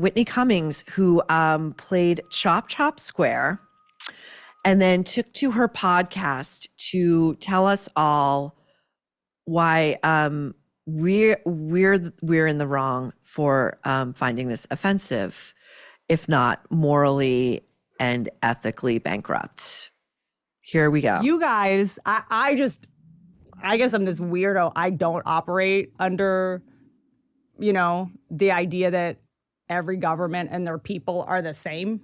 Whitney Cummings, who played Chop Chop Square, and then took to her podcast to tell us all why we're in the wrong for finding this offensive, if not morally and ethically bankrupt. Here we go. You guys, I guess I'm this weirdo. I don't operate under, the idea that every government and their people are the same.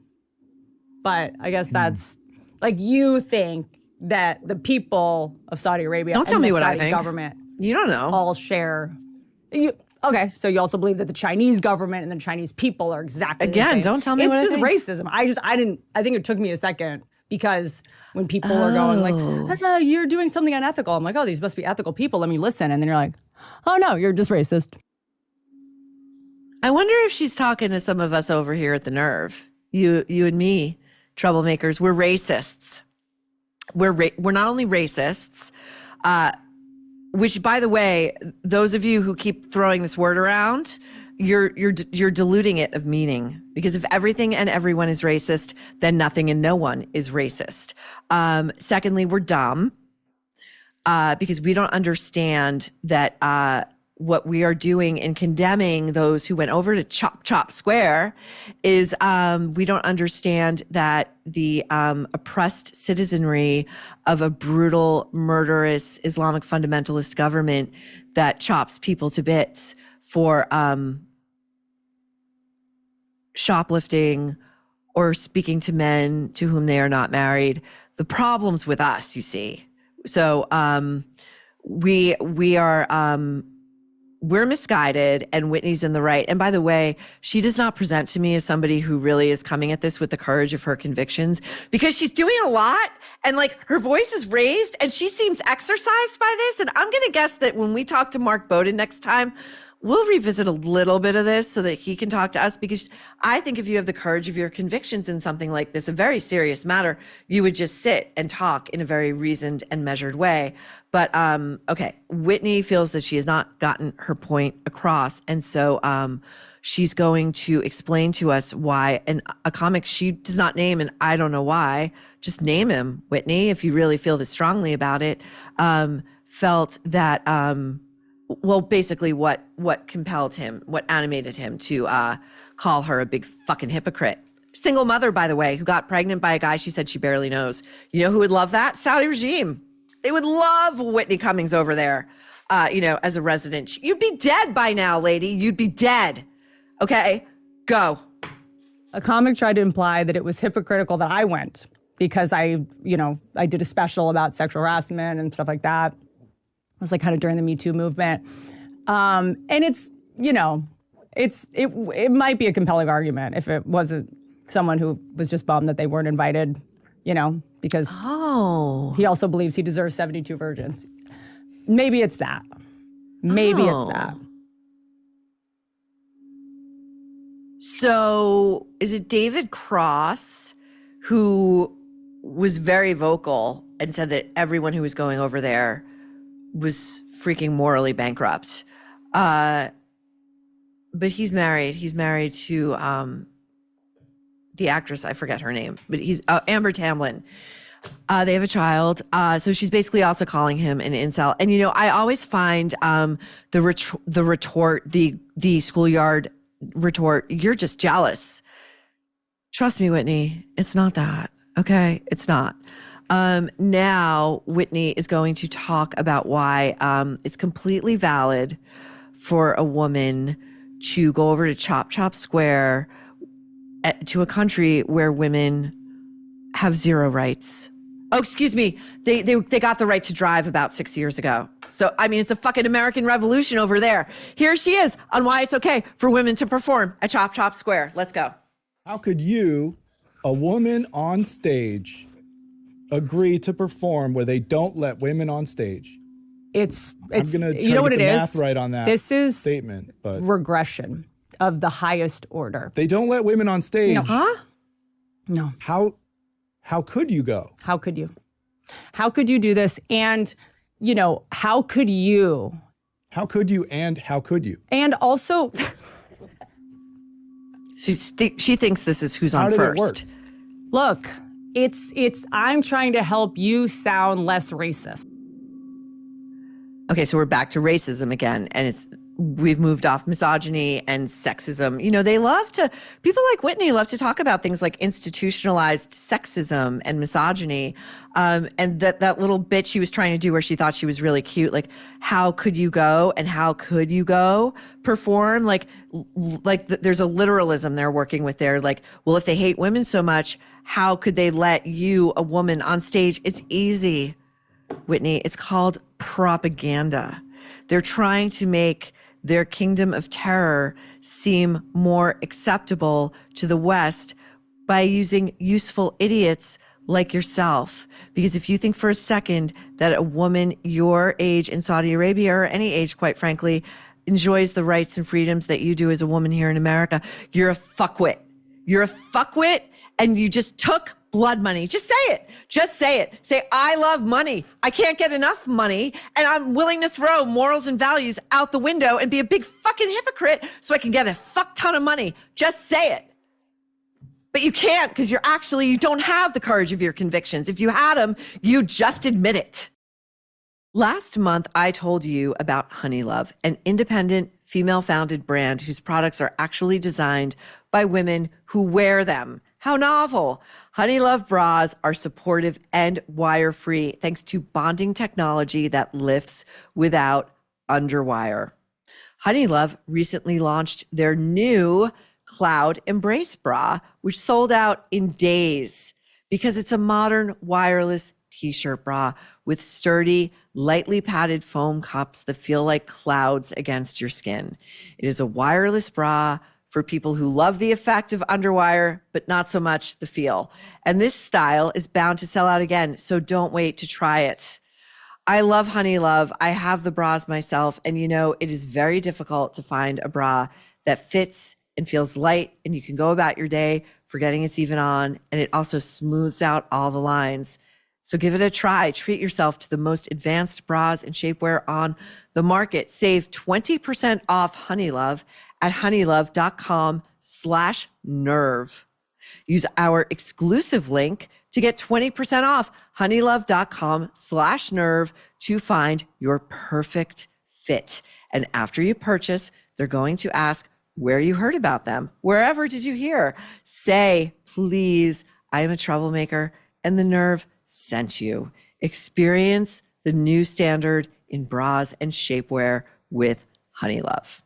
But I guess that's like, you think that the people of Saudi Arabia don't tell me what Saudi I think. Government you don't know all share. Okay, so you also believe that the Chinese government and the Chinese people are exactly the same. Don't tell me what I think. It's just racism. I think it took me a second because when people are going like, you're doing something unethical. I'm like, oh, these must be ethical people. Let me listen. And then you're like, oh no, you're just racist. I wonder if she's talking to some of us over here at the Nerve. You and me, troublemakers, we're racists. We're not only racists, which, by the way, those of you who keep throwing this word around, you're diluting it of meaning, because if everything and everyone is racist, then nothing and no one is racist. Secondly, we're dumb because we don't understand that what we are doing in condemning those who went over to Chop Chop Square is we don't understand that the oppressed citizenry of a brutal, murderous Islamic fundamentalist government that chops people to bits for shoplifting or speaking to men to whom they are not married. The problem's with us, you see. So we are we're misguided, and Whitney's in the right. And by the way, she does not present to me as somebody who really is coming at this with the courage of her convictions, because she's doing a lot and like her voice is raised and she seems exercised by this. And I'm going to guess that when we talk to Mark Bowden next time, we'll revisit a little bit of this so that he can talk to us, because I think if you have the courage of your convictions in something like this, a very serious matter, you would just sit and talk in a very reasoned and measured way. But okay, Whitney feels that she has not gotten her point across. And so she's going to explain to us why a comic she does not name, and I don't know why, just name him, Whitney, if you really feel this strongly about it, felt that well, basically what compelled him, what animated him to call her a big fucking hypocrite. Single mother, by the way, who got pregnant by a guy she said she barely knows. You know who would love that? Saudi regime. They would love Whitney Cummings over there, as a resident. You'd be dead by now, lady. You'd be dead. Okay, go. A comic tried to imply that it was hypocritical that I went because I did a special about sexual harassment and stuff like that. It was like kind of during the Me Too movement. And it's, it might be a compelling argument if it wasn't someone who was just bummed that they weren't invited, because he also believes he deserves 72 virgins. Maybe it's that. It's that. So is it David Cross who was very vocal and said that everyone who was going over there was freaking morally bankrupt? But he's married. He's married to the actress, I forget her name, but he's Amber Tamblyn. They have a child. So she's basically also calling him an incel. And I always find the retort, the schoolyard retort, you're just jealous. Trust me, Whitney, it's not that. Okay, it's not. Now Whitney is going to talk about why it's completely valid for a woman to go over to Chop Chop Square to a country where women have zero rights. Oh, excuse me. They got the right to drive about 6 years ago. So, it's a fucking American revolution over there. Here she is on why it's okay for women to perform at Chop Chop Square. Let's go. How could you, a woman on stage, agree to perform where they don't let women on stage? It's I'm going to you know what it is? math right on that this is statement, but regression of the highest order. They don't let women on stage. No. Huh? No. How could you go? How could you? How could you do this? And, how could you? How could you and how could you? And also, She thinks this is who's How on did first. it work? Look, it's I'm trying to help you sound less racist. Okay, so we're back to racism again, and we've moved off misogyny and sexism. You know, people like Whitney love to talk about things like institutionalized sexism and misogyny. And that little bit she was trying to do where she thought she was really cute, like, how could you go and how could you go perform? There's a literalism they're working with there. Like, well, if they hate women so much, how could they let you, a woman, on stage? It's easy, Whitney. It's called propaganda. They're trying to make their kingdom of terror seem more acceptable to the West by using useful idiots like yourself. Because if you think for a second that a woman your age in Saudi Arabia, or any age, quite frankly, enjoys the rights and freedoms that you do as a woman here in America, you're a fuckwit. You're a fuckwit, and you just took blood money. Just say it. Just say it. Say, I love money. I can't get enough money, and I'm willing to throw morals and values out the window and be a big fucking hypocrite so I can get a fuck ton of money. Just say it. But you can't, because you don't have the courage of your convictions. If you had them, you just admit it. Last month, I told you about Honeylove, an independent, female-founded brand whose products are actually designed by women who wear them. How novel. Honeylove bras are supportive and wire-free thanks to bonding technology that lifts without underwire. Honeylove recently launched their new Cloud Embrace bra, which sold out in days because it's a modern wireless t-shirt bra with sturdy, lightly padded foam cups that feel like clouds against your skin. It is a wireless bra for people who love the effect of underwire, but not so much the feel. And this style is bound to sell out again, so don't wait to try it. I love Honeylove. I have the bras myself, and it is very difficult to find a bra that fits and feels light, and you can go about your day forgetting it's even on, and it also smooths out all the lines. So give it a try. Treat yourself to the most advanced bras and shapewear on the market. Save 20% off Honeylove at honeylove.com/nerve. Use our exclusive link to get 20% off honeylove.com/nerve to find your perfect fit. And after you purchase, they're going to ask where you heard about them. Wherever did you hear? Say, please, I am a troublemaker, and the Nerve sent you. Experience the new standard in bras and shapewear with Honeylove.